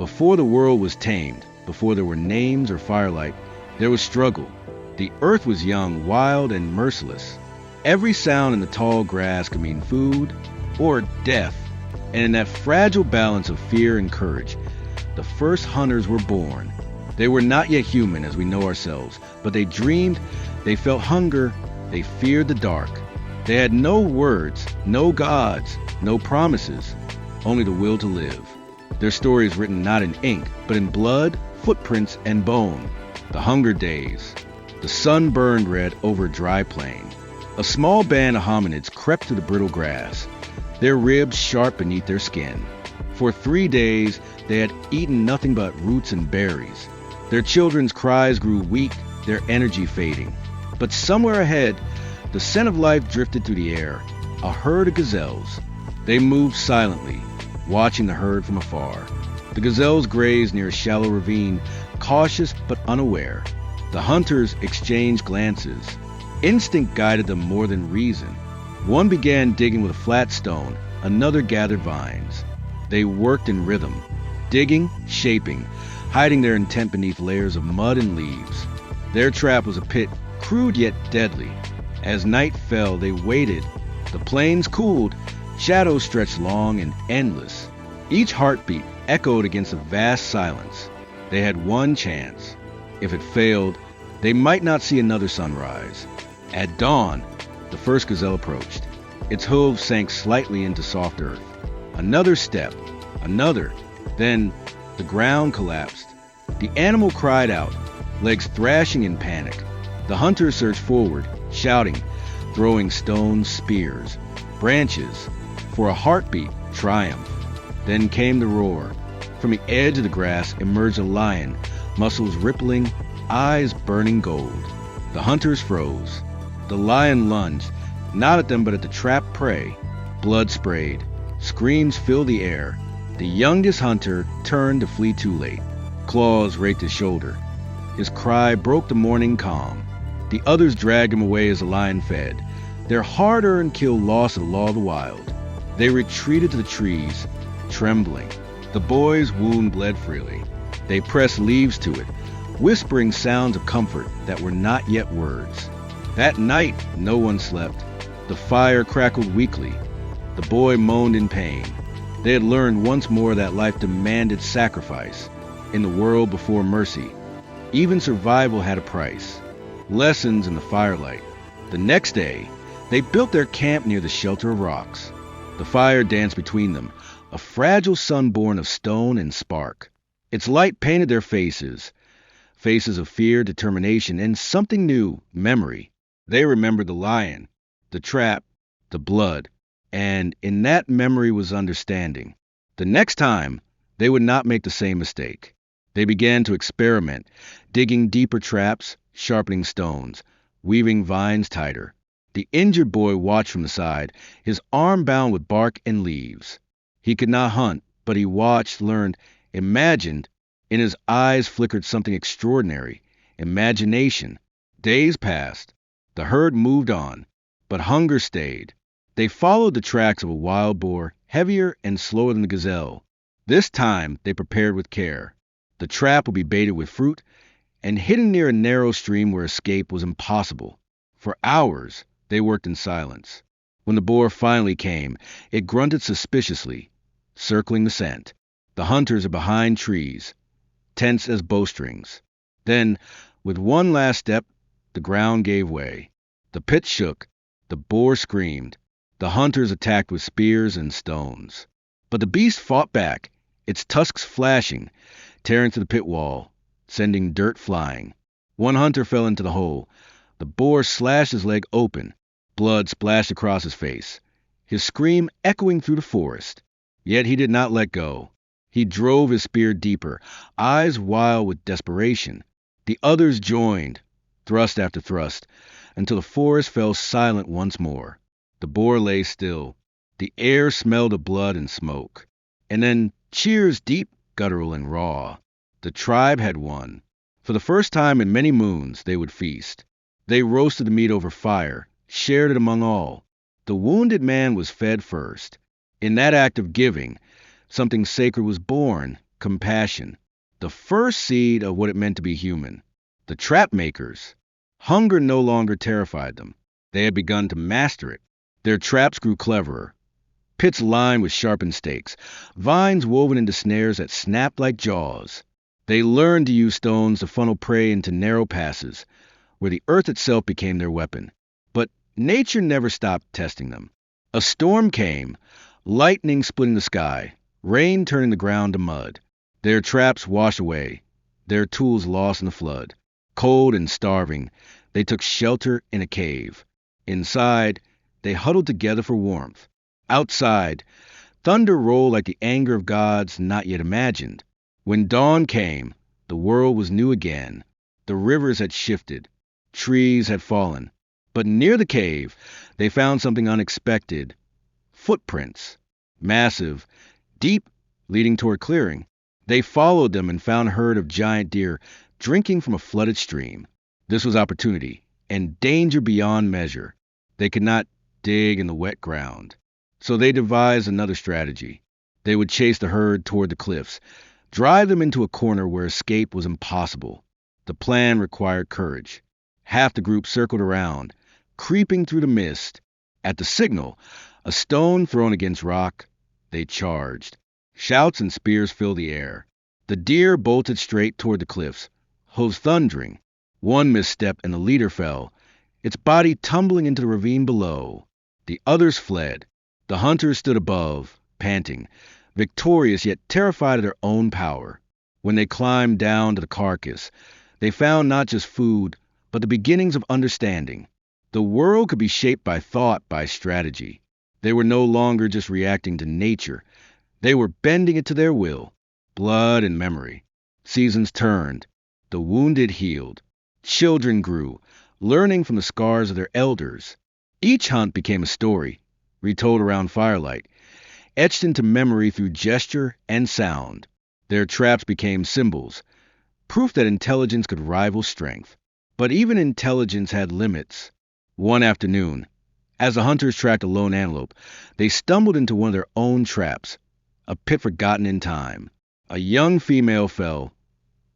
Before the world was tamed, before there were names or firelight, there was struggle. The earth was young, wild, and merciless. Every sound in the tall grass could mean food or death. And in that fragile balance of fear and courage, the first hunters were born. They were not yet human as we know ourselves, but they dreamed, they felt hunger, they feared the dark. They had no words, no gods, no promises, only the will to live. Their story is written not in ink, but in blood, footprints, and bone. The hunger days. The sun burned red over a dry plain. A small band of hominids crept through the brittle grass, their ribs sharp beneath their skin. For 3 days, they had eaten nothing but roots and berries. Their children's cries grew weak, their energy fading. But somewhere ahead, the scent of life drifted through the air, a herd of gazelles. They moved silently, watching the herd from afar. The gazelles grazed near a shallow ravine, cautious but unaware. The hunters exchanged glances. Instinct guided them more than reason. One began digging with a flat stone, another gathered vines. They worked in rhythm, digging, shaping, hiding their intent beneath layers of mud and leaves. Their trap was a pit, crude yet deadly. As night fell, they waited. The plains cooled, shadows stretched long and endless. Each heartbeat echoed against a vast silence. They had one chance. If it failed, they might not see another sunrise. At dawn, the first gazelle approached. Its hooves sank slightly into soft earth. Another step, another. Then the ground collapsed. The animal cried out, legs thrashing in panic. The hunters surged forward, shouting, throwing stones, spears, branches, for a heartbeat triumph. Then came the roar. From the edge of the grass emerged a lion, muscles rippling, eyes burning gold. The hunters froze. The lion lunged, not at them but at the trapped prey. Blood sprayed. Screams filled the air. The youngest hunter turned to flee too late. Claws raked his shoulder. His cry broke the morning calm. The others dragged him away as the lion fed. Their hard-earned kill lost the law of the wild. They retreated to the trees, trembling. The boy's wound bled freely. They pressed leaves to it, whispering sounds of comfort that were not yet words. That night, no one slept. The fire crackled weakly. The boy moaned in pain. They had learned once more that life demanded sacrifice. In the world before mercy, even survival had a price. Lessons in the firelight. The next day, they built their camp near the shelter of rocks. The fire danced between them, a fragile sun born of stone and spark. Its light painted their faces, faces of fear, determination, and something new, memory. They remembered the lion, the trap, the blood, and in that memory was understanding. The next time, they would not make the same mistake. They began to experiment, digging deeper traps, sharpening stones, weaving vines tighter. The injured boy watched from the side, his arm bound with bark and leaves. He could not hunt, but he watched, learned, imagined. In his eyes flickered something extraordinary, imagination. Days passed. The herd moved on, but hunger stayed. They followed the tracks of a wild boar, heavier and slower than the gazelle. This time they prepared with care. The trap would be baited with fruit and hidden near a narrow stream where escape was impossible. For hours they worked in silence. When the boar finally came, it grunted suspiciously, circling the scent. The hunters are behind trees, tense as bowstrings. Then, with one last step, the ground gave way. The pit shook. The boar screamed. The hunters attacked with spears and stones. But the beast fought back, its tusks flashing, tearing through the pit wall, sending dirt flying. One hunter fell into the hole. The boar slashed his leg open. Blood splashed across his face, his scream echoing through the forest. Yet he did not let go. He drove his spear deeper, eyes wild with desperation. The others joined, thrust after thrust, until the forest fell silent once more. The boar lay still. The air smelled of blood and smoke. And then cheers deep, guttural, and raw. The tribe had won. For the first time in many moons, they would feast. They roasted the meat over fire, shared it among all. The wounded man was fed first. In that act of giving, something sacred was born, compassion, the first seed of what it meant to be human. The trap makers. Hunger no longer terrified them. They had begun to master it. Their traps grew cleverer. Pits lined with sharpened stakes, vines woven into snares that snapped like jaws. They learned to use stones to funnel prey into narrow passes, where the earth itself became their weapon. But nature never stopped testing them. A storm came, lightning splitting the sky, rain turning the ground to mud. Their traps washed away, their tools lost in the flood. Cold and starving, they took shelter in a cave. Inside, they huddled together for warmth. Outside, thunder rolled like the anger of gods not yet imagined. When dawn came, the world was new again. The rivers had shifted, trees had fallen. But near the cave, they found something unexpected. Footprints, massive, deep, leading toward clearing. They followed them and found a herd of giant deer drinking from a flooded stream. This was opportunity, and danger beyond measure. They could not dig in the wet ground. So they devised another strategy. They would chase the herd toward the cliffs, drive them into a corner where escape was impossible. The plan required courage. Half the group circled around, creeping through the mist. At the signal, a stone thrown against rock, they charged. Shouts and spears filled the air. The deer bolted straight toward the cliffs, hooves thundering. One misstep and the leader fell, its body tumbling into the ravine below. The others fled. The hunters stood above, panting, victorious yet terrified of their own power. When they climbed down to the carcass, they found not just food, but the beginnings of understanding. The world could be shaped by thought, by strategy. They were no longer just reacting to nature. They were bending it to their will. Blood and memory. Seasons turned. The wounded healed. Children grew, learning from the scars of their elders. Each hunt became a story, retold around firelight, etched into memory through gesture and sound. Their traps became symbols, proof that intelligence could rival strength. But even intelligence had limits. One afternoon, as the hunters tracked a lone antelope, they stumbled into one of their own traps, a pit forgotten in time. A young female fell,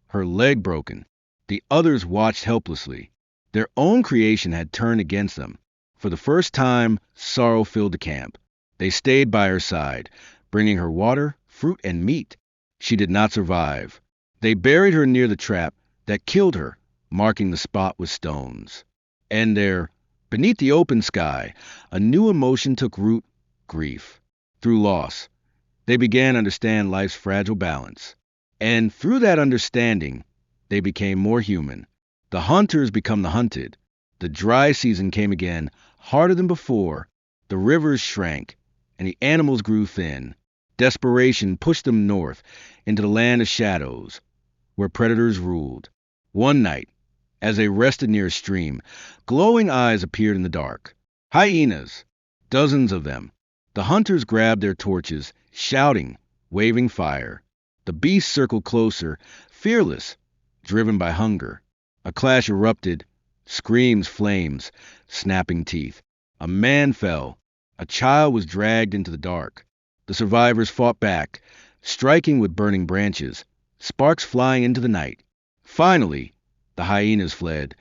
her leg broken. The others watched helplessly. Their own creation had turned against them. For the first time, sorrow filled the camp. They stayed by her side, bringing her water, fruit, and meat. She did not survive. They buried her near the trap that killed her, marking the spot with stones. And there, beneath the open sky, a new emotion took root: grief. Through loss, they began to understand life's fragile balance. And through that understanding, they became more human. The hunters become the hunted. The dry season came again, harder than before. The rivers shrank, and the animals grew thin. Desperation pushed them north, into the land of shadows, where predators ruled. One night, as they rested near a stream, glowing eyes appeared in the dark. Hyenas, dozens of them. The hunters grabbed their torches, shouting, waving fire. The beasts circled closer, fearless, driven by hunger. A clash erupted, screams, flames, snapping teeth. A man fell. A child was dragged into the dark. The survivors fought back, striking with burning branches, sparks flying into the night. Finally, the hyenas fled,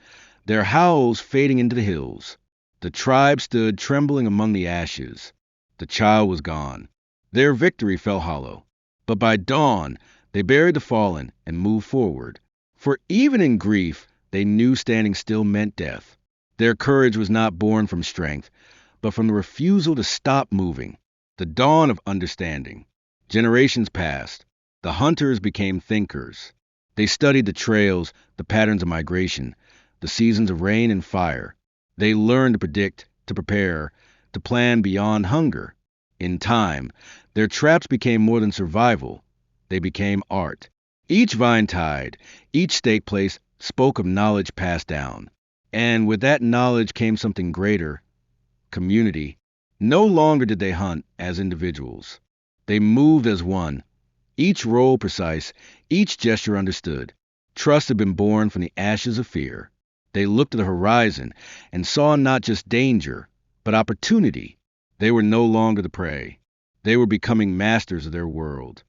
their howls fading into the hills. The tribe stood trembling among the ashes. The child was gone. Their victory fell hollow. But by dawn, they buried the fallen and moved forward. For even in grief, they knew standing still meant death. Their courage was not born from strength, but from the refusal to stop moving. The dawn of understanding. Generations passed. The hunters became thinkers. They studied the trails, the patterns of migration, the seasons of rain and fire. They learned to predict, to prepare, to plan beyond hunger. In time, their traps became more than survival. They became art. Each vine tied, each stake placed, spoke of knowledge passed down. And with that knowledge came something greater: community. No longer did they hunt as individuals. They moved as one, each role precise, each gesture understood. Trust had been born from the ashes of fear. They looked to the horizon and saw not just danger, but opportunity. They were no longer the prey. They were becoming masters of their world.